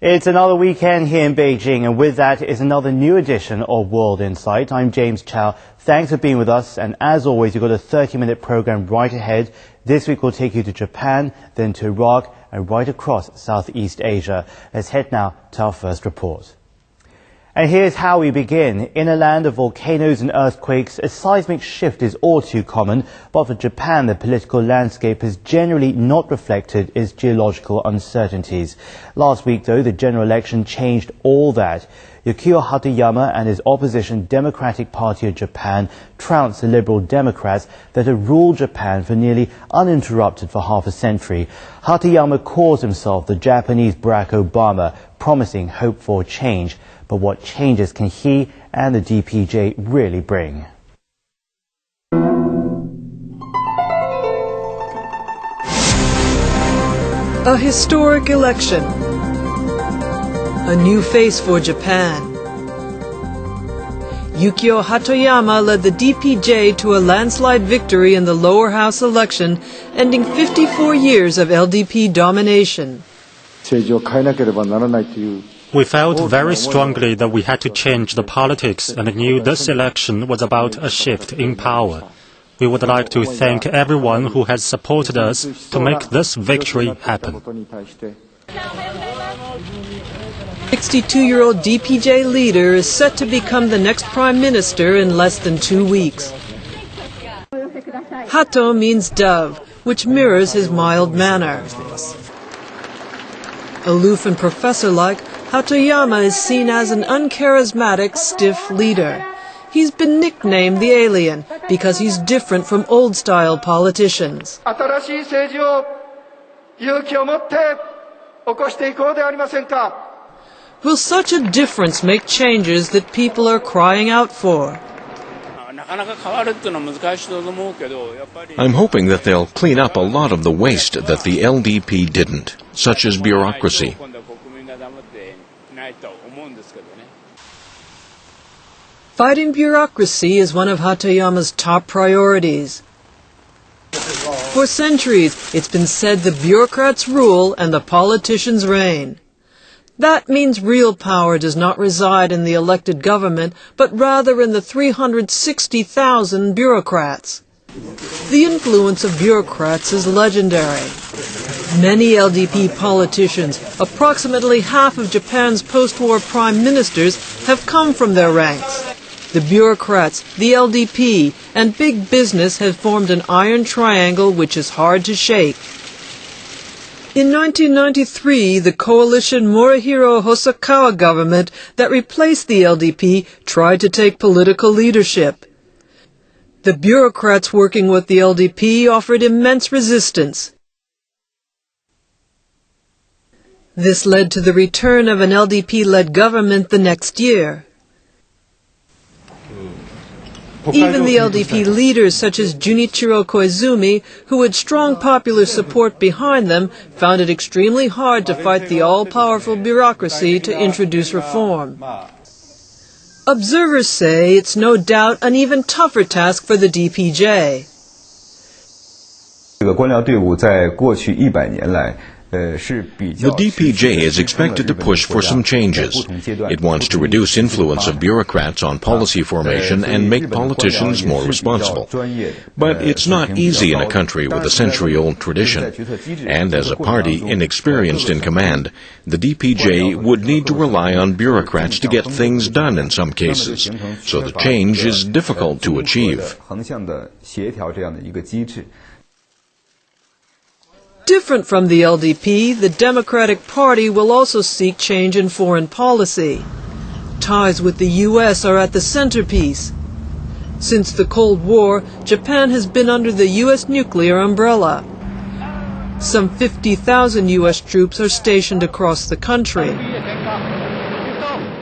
It's another weekend here in Beijing, and with that is another new edition of World Insight. I'm James Chow. Thanks for being with us, and as always, you've got a 30-minute program right ahead. This week we'll take you to Japan, then to Iraq, and right across Southeast Asia. Let's head now to our first report. And here's how we begin. In a land of volcanoes and earthquakes, a seismic shift is all too common. But for Japan, the political landscape has generally not reflected its geological uncertainties. Last week, though, the general election changed all that. Yukio Hatoyama and his opposition Democratic Party of Japan trounced the Liberal Democrats that had ruled Japan for nearly uninterrupted for half a century. Hatoyama calls himself the Japanese Barack Obama, promising hope for change. But what changes can he and the DPJ really bring? A historic election. A new face for Japan. Yukio Hatoyama led the DPJ to a landslide victory in the lower house election, ending 54 years of LDP domination. We felt very strongly that we had to change the politics and knew this election was about a shift in power. We would like to thank everyone who has supported us to make this victory happen. 62-year-old DPJ leader is set to become the next prime minister in less than 2 weeks. Hato means dove, which mirrors his mild manner. Aloof and professor-like, Hatoyama is seen as an uncharismatic, stiff leader. He's been nicknamed the alien because he's different from old-style politicians. Will such a difference make changes that people are crying out for? I'm hoping that they'll clean up a lot of the waste that the LDP didn't, such as bureaucracy. Fighting bureaucracy is one of Hatoyama's top priorities. For centuries, it's been said the bureaucrats rule and the politicians reign. That means real power does not reside in the elected government, but rather in the 360,000 bureaucrats. The influence of bureaucrats is legendary. Many LDP politicians, approximately half of Japan's post-war prime ministers, have come from their ranks. The bureaucrats, the LDP, and big business have formed an iron triangle which is hard to shake. In 1993, the coalition Morihiro Hosokawa government that replaced the LDP tried to take political leadership. The bureaucrats working with the LDP offered immense resistance. This led to the return of an LDP-led government the next year. Even the LDP leaders such as Junichiro Koizumi, who had strong popular support behind them, found it extremely hard to fight the all-powerful bureaucracy to introduce reform. Observers say it's no doubt an even tougher task for the DPJ. The DPJ is expected to push for some changes. It wants to reduce influence of bureaucrats on policy formation and make politicians more responsible. But it's not easy in a country with a century-old tradition. And as a party inexperienced in command, the DPJ would need to rely on bureaucrats to get things done in some cases. So the change is difficult to achieve. Different from the LDP, the Democratic Party will also seek change in foreign policy. Ties with the U.S. are at the centerpiece. Since the Cold War, Japan has been under the U.S. nuclear umbrella. Some 50,000 U.S. troops are stationed across the country.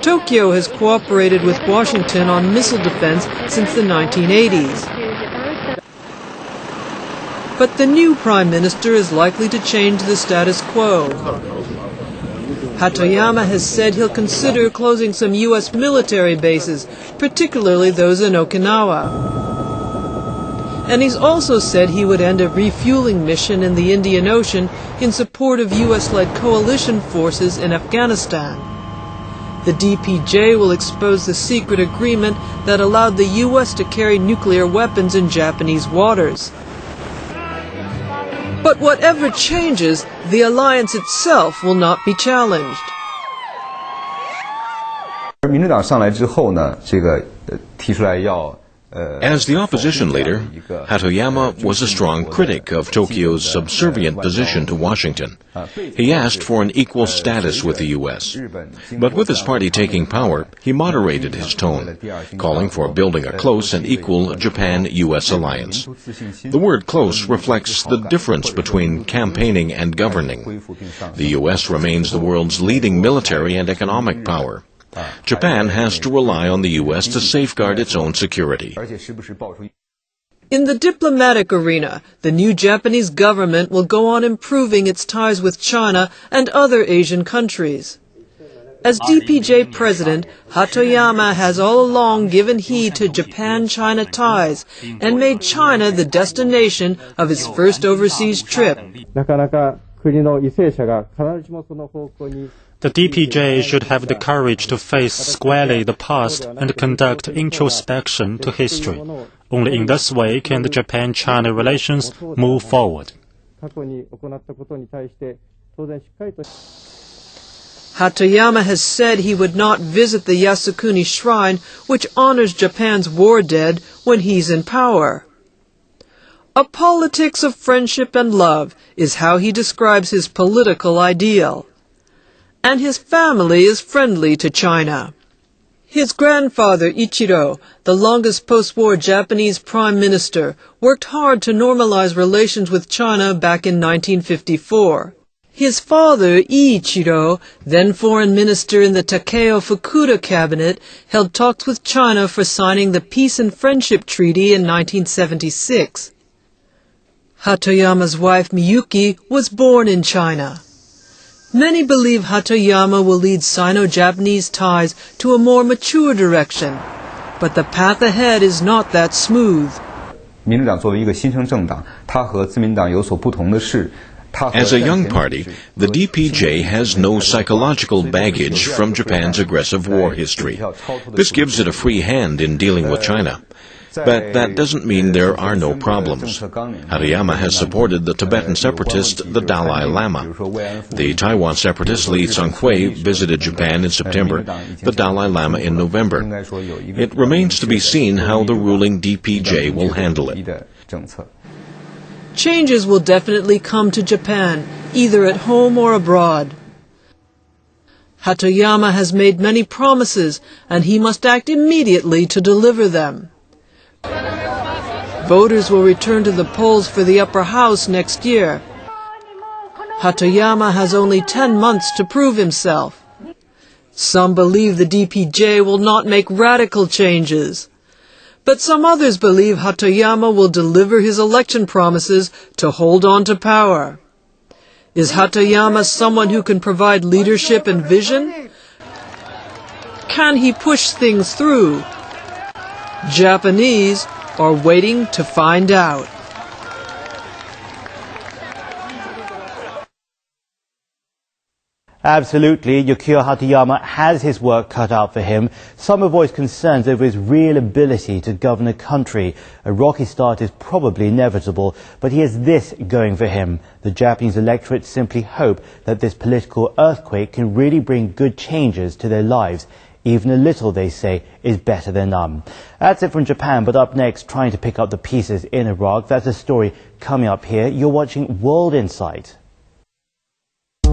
Tokyo has cooperated with Washington on missile defense since the 1980s. But the new prime minister is likely to change the status quo. Hatoyama has said he'll consider closing some U.S. military bases, particularly those in Okinawa. And he's also said he would end a refueling mission in the Indian Ocean in support of US-led coalition forces in Afghanistan. The DPJ will expose the secret agreement that allowed the US to carry nuclear weapons in Japanese waters. But whatever changes, the alliance itself will not be challenged. 民主党上来之后呢，提出来要 As the opposition leader, Hatoyama was a strong critic of Tokyo's subservient position to Washington. He asked for an equal status with the U.S. But with his party taking power, he moderated his tone, calling for building a close and equal Japan-U.S. alliance. The word close reflects the difference between campaigning and governing. The U.S. remains the world's leading military and economic power. Japan has to rely on the U.S. to safeguard its own security. In the diplomatic arena, the new Japanese government will go on improving its ties with China and other Asian countries. As DPJ president, Hatoyama has all along given heed to Japan-China ties and made China the destination of his first overseas trip. The DPJ should have the courage to face squarely the past and conduct introspection to history. Only in this way can the Japan-China relations move forward. Hatoyama has said he would not visit the Yasukuni Shrine, which honors Japan's war dead, when he's in power. A politics of friendship and love is how he describes his political ideal. And his family is friendly to China. His grandfather, Ichiro, the longest post-war Japanese prime minister, worked hard to normalize relations with China back in 1954. His father, Ichiro, then foreign minister in the Takeo Fukuda cabinet, held talks with China for signing the Peace and Friendship Treaty in 1976. Hatoyama's wife, Miyuki, was born in China. Many believe Hatoyama will lead Sino-Japanese ties to a more mature direction, but the path ahead is not that smooth. As a young party, the DPJ has no psychological baggage from Japan's aggressive war history. This gives it a free hand in dealing with China. But that doesn't mean there are no problems. Hatoyama has supported the Tibetan separatist, the Dalai Lama. The Taiwan separatist Li Tsanghui visited Japan in September, the Dalai Lama in November. It remains to be seen how the ruling DPJ will handle it. Changes will definitely come to Japan, either at home or abroad. Hatoyama has made many promises, and he must act immediately to deliver them. Voters will return to the polls for the upper house next year. Hatoyama has only 10 months to prove himself. Some believe the DPJ will not make radical changes. But some others believe Hatoyama will deliver his election promises to hold on to power. Is Hatoyama someone who can provide leadership and vision? Can he push things through? Japanese are waiting to find out. Absolutely, Yukio Hatoyama has his work cut out for him. Some have voiced concerns over his real ability to govern a country. A rocky start is probably inevitable, but he has this going for him. The Japanese electorate simply hope that this political earthquake can really bring good changes to their lives. Even a little, they say, is better than none. That's it from Japan, but up next, trying to pick up the pieces in Iraq. That's a story coming up here. You're watching World Insight.